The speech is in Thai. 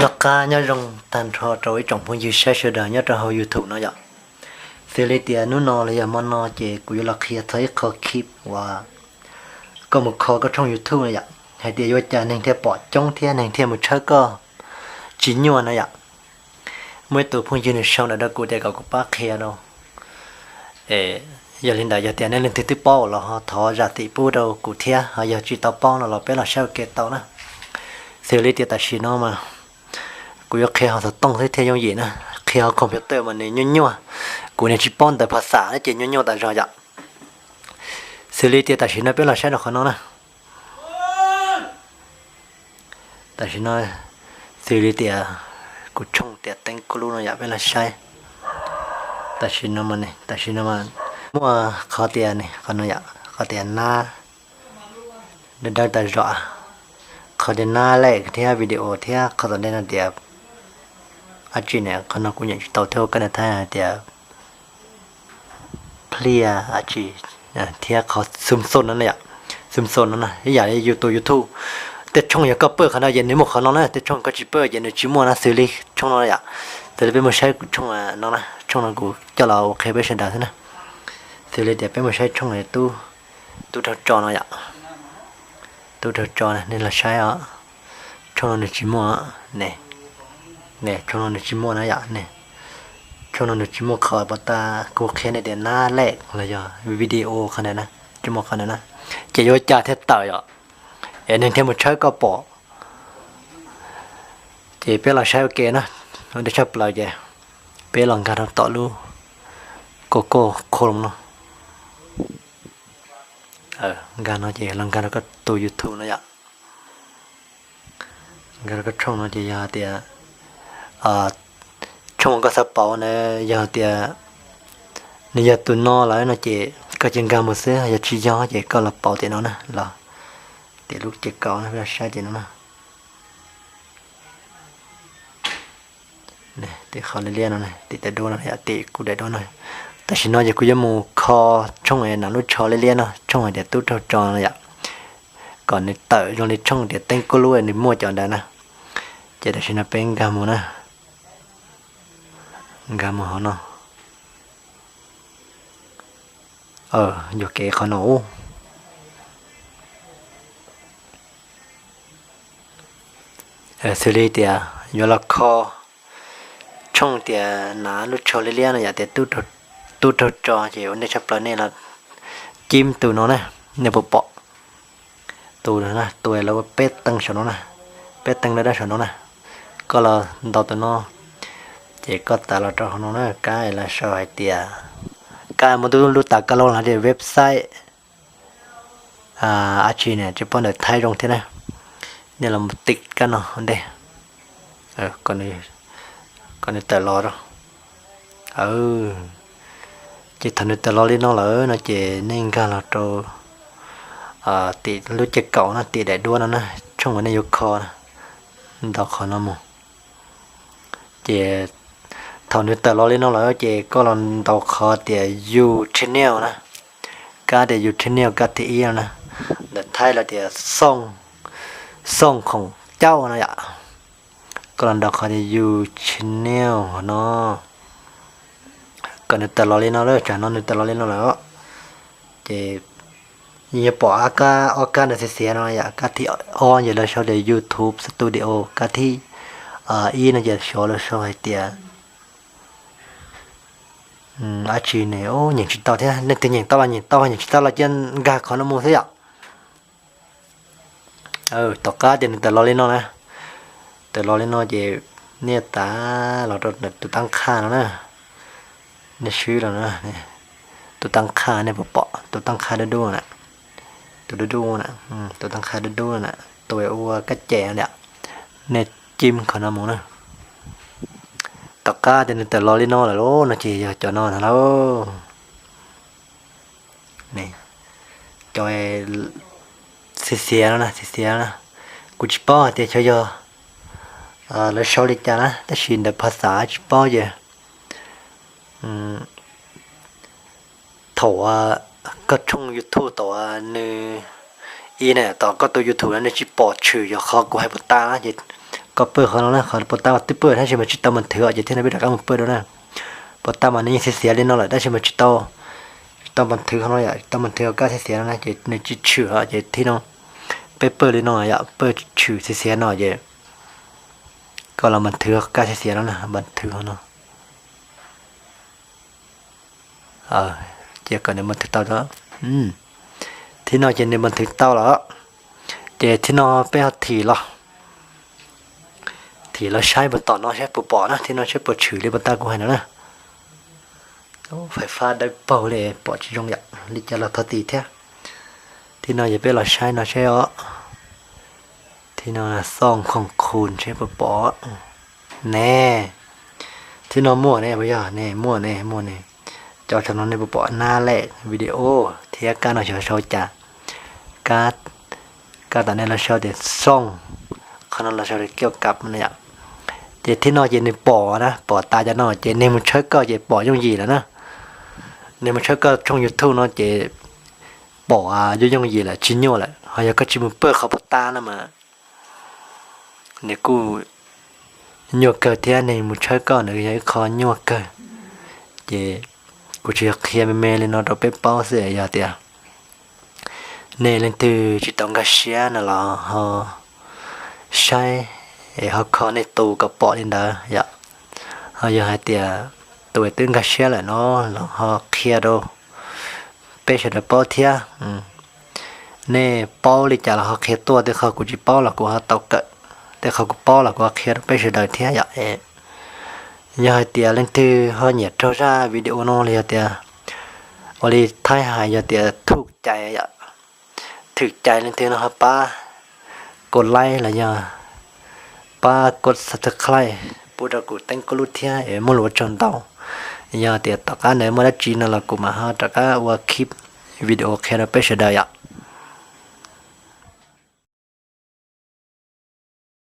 đó cá nhớ rong tan thọ trôi trong phong dư sai sửa đời nhớ trong hậu YouTube nó vậy xử lý tiền nó nọ là giờ mà nọ chỉ cũng là khi thấy khó keep và có một khó có trong YouTube này vậy hay tiền vô trả nên theo bỏ trong theo nên theo một chơi cơ chín nhau này vậy mới tụ phong dư này sau này đã cụ thể có bác kia đâu giờ lên đại giờ tiền nên lên tiếp bao là họ thọ ra tỷ bù đâu cụ thể họ giờ chỉ tao bao là bé là sao kẹt tao nè xử lý tiền tài xí nó màกูอยากเขาจะต้องใช้เทยงยีนะเขาคอมพิวเตอร์มันเนี่ยยุ่งๆกูเนี่ยชิปอนแต่ภาษาเนี่ยจะยุ่งๆแต่รอจะสื่อเรียแต่ชินเป็นเราใช้ดอกขนมนะแต่ชินสื่อเรียกูชงแต่เต็งกูรู้นะอยากเป็นเราใช้แต่ชินมันเนี่ยแต่ชินมันมั่วเขาเตียเนี่ยเขาเนี่ยเขาเตียหน้าเดินแต่รอเขาเดินหน้าแรกที่วิดีโอที่เขาตอนเดินเดียบอาจีเนี่ยเขาน้องกูอยากจะต่อเท่ากันนะท่าเดียเพลียอาจีที่เขาซึมซนนั่นแหละซึมซนนั่นนะที่อยากจะยูทูบแต่ช่องอยากก็เปิดขนาดเย็นในหมวกเขาน้องนะแต่ช่องก็จีเปิดเย็นในจิมัวนะซีรีส์ช่องน้องเลยอ่ะแต่เป็นไม่ใช่ช่องน้องนะช่องน้องกูจะเราโอเคไปเช่นเดิมนะซีรีส์เดี๋ยวเป็นไม่ใช่ช่องไหนตู้ทับจอน้อยอ่ะตู้ทับจอนะนี่เราใช้อ่ะช่องน้องในจิมัวเนี่ยช่องน้องจิโม่นะอย่าเนี่ยช่องน้องจิโม่เขาบอกตากูแค่ในเดือนหน้าแรกเลยจ้ะวิดีโอขนาดนะจิโม่ขนาดนะจะโยจ่าเทต่อยอ่ะหนึ่งเทมใช้ก็ปอจะเป็นเราใช้โอเคนะเราได้ใช้เปล่าจ้ะเป็นหลังการต่อรู้โกโก้โคลมเนาะงานเราจะหลังการเราก็ตัว YouTube นะอย่างานเราก็ช่องเราจะยาเตียช่องก็สปอเนี่ยยาเตียเนี่ยยาตุนนอแล้วนะเจก็จึงการมือเสียยาชี้ย้อเจก็ละเปาเตียนนะล่ะเตียลูกเจเก่านะเพื่อใช้เตียนนะเนี่ยเตียเขาเรียนนะเตียแต่โดนนะเตียกูได้โดนหน่อยแต่ฉันน้อยจะกูจะมูคอช่องไอ้หนังลูกชอเรียนนะช่องไอ้เดียตู้เจ้าจอนะอย่าก่อนในเต๋อตรงในช่องเดียเต้นกูรู้ไอ้ในมั่วจอได้นะเจแต่ฉันเป็นกามูนะกามูเขาเนาะอยู่เก๋เขาหนูซีรีส์เดียอยู่ละคอช่องเดียหนาลุดโชว์เลี้ยนะอย่าเดียตู้จอเจียวในชับเลยเนี่ยละจิ้มตัวน้องนะเนี่ยปะตัวนะตัวเราเป็ดตั้งฉันน้องนะเป็ดตั้งได้ฉันน้องนะก็เราดาวตัวน้องเจ๊ก็ตาเราจอน้องนะกายละสวยเดียการมาดูรู้ตักกันลงหลังจากเว็บไซต์อาชีเนี่ยจะป้อนเด็กไทยตรงที่นะเนี่ยเราติดกันเนาะเด้ก่อนนี้แต่รอแล้วchỉ thành được lo lên nó lỡ nó chỉ nên cả là trâu tỷ lúc chỉ cậu nó tỷ đại đua nó nè trong cái này yêu kho nè đọc khó nó mù chỉ thằng được lo lên nó lỡ chỉ có lần đọc khó thì you channel nè cả để you channel cả thì yêu nè để thay là thì songของเจ้านะอย่าก็lần đọc khó thì you channel nó còn nếu tao lo lên nó rồi chả nó nếu tao lo lên nó là thì như bỏ aka để xé nó vậy cái thì on giờ là show để YouTube Studio cái thì in là giờ show là show hay tiền chỉ này nhìn chỉ tao thế nên tiền nhìn tao là chân gà khó nó mua thế ạ tao cá thì tao lo lên nó nè tao lo lên nó về nè ta là tao tăng kha nó nèเนี่ยชื่อแล้วนะเนี่ยตัวตั้งค่าเนี่ยปะตัวตั้งค่าดูน่ะตัวดูน่ะตัวตั้งค่าดูน่ะตัวอ้วกระแจเนี่ยเนี่ยจิ้มขนาดมั้งนะตะก้าจะเนี่ยแต่ลอริโน่แล้วนะจีจอนอนแล้วนี่จอยเสียแล้วนะกูจิป้อเดี๋ยวเฉยแล้วชอบลิจานะแต่ชินแต่ภาษาจิป้อเยอะthổ các trong YouTube tổ nè y này tổ có tôi YouTube này chỉ bỏ trừ cho khó của hai bữa ta á vậy ก็เปิดเขาแล้วนะเขาปตาติเปิดให้ชิมาจิตตมันเถื่อจะที่ไหนไปดักกันมันเปิดแล้วนะปตามันนี่เสียเลยน้องเลยได้ชิมาจิตตมันเถื่อเขาเลยตมันเถื่อก็เสียแล้วนะจะในจิตเชื่อจะที่น้องไปเปิดเลยน้องอ่ะเปิดชื่อเสียหน่อยจะก็เรามันเถื่อก็เสียแล้วนะมันเถื่อเนาะเจ้าก็ในมันเถื่อเต่าแล้วที่น้องจะในมันเถื่อเต่าแล้วเจ้าที่น้องไปเอาถี่หรอthì nó sai bật tỏ nó sẽ bỏ nó thì nó sẽ bỏ trừ lên bật ta của nó nè phải pha đầy bầu để bỏ chỉ trong dạng đi cho là thật thế thì nóจะเป็นlà sai nó sẽ ó thì nó là song không khôn sẽ bỏ nè thì nó mua nè bây giờ nè mua nè cho nó này bỏ na lẹ video thì cái nó sẽ sâu chả cái tại này là sao để song không là sao để kêu cặp này ạเจที่นอเจในปอนะปอตาจะนอเจในมันเชิดก็เจปอยังยีแล้วนะในมันเชิดก็ช่องยูทูบเนาะเจปอยังยีแหละชิ้นโย่แหละเขาอยากก็ชิมเปิดเขาปตานะมาเนี่ยกูโยกเกิดที่ในมันเชิดก็เนี่ยยังคอโยกเกิดเจกูจะเคลียร์เมย์เลยเนาะเราไปเป้าเสียอย่าเดียวเนี่ยเรื่องที่จิตต้องกระเชียน่ะเหรอเขาใช้họ có này tùกับปอนี่นะอย่าhọ giờ hai tia tuổi tương cái xe lại nó họ kia đâu bây giờ là bao thia nè bao đi chả là họ kia tua thì họ cũng chỉ bao là của họ tàu cỡ thì họ cũng bao là của họ kia bây giờ đời thia vậy giờ hai tia lên từ họ nhiệt cho ra video nó liền tia ở đi thay hài giờ tia thuộc chạy vậy thực chạy lên từ nó họ ba cột like là giờ ba cột subscribe bữa đó cũng tăng có lúc thia em muốn lựa chọn tàu giờ thì tất cả nếu mà đã chỉ là cũng mà ha tất cả qua clip video kia là bây giờ đây ạ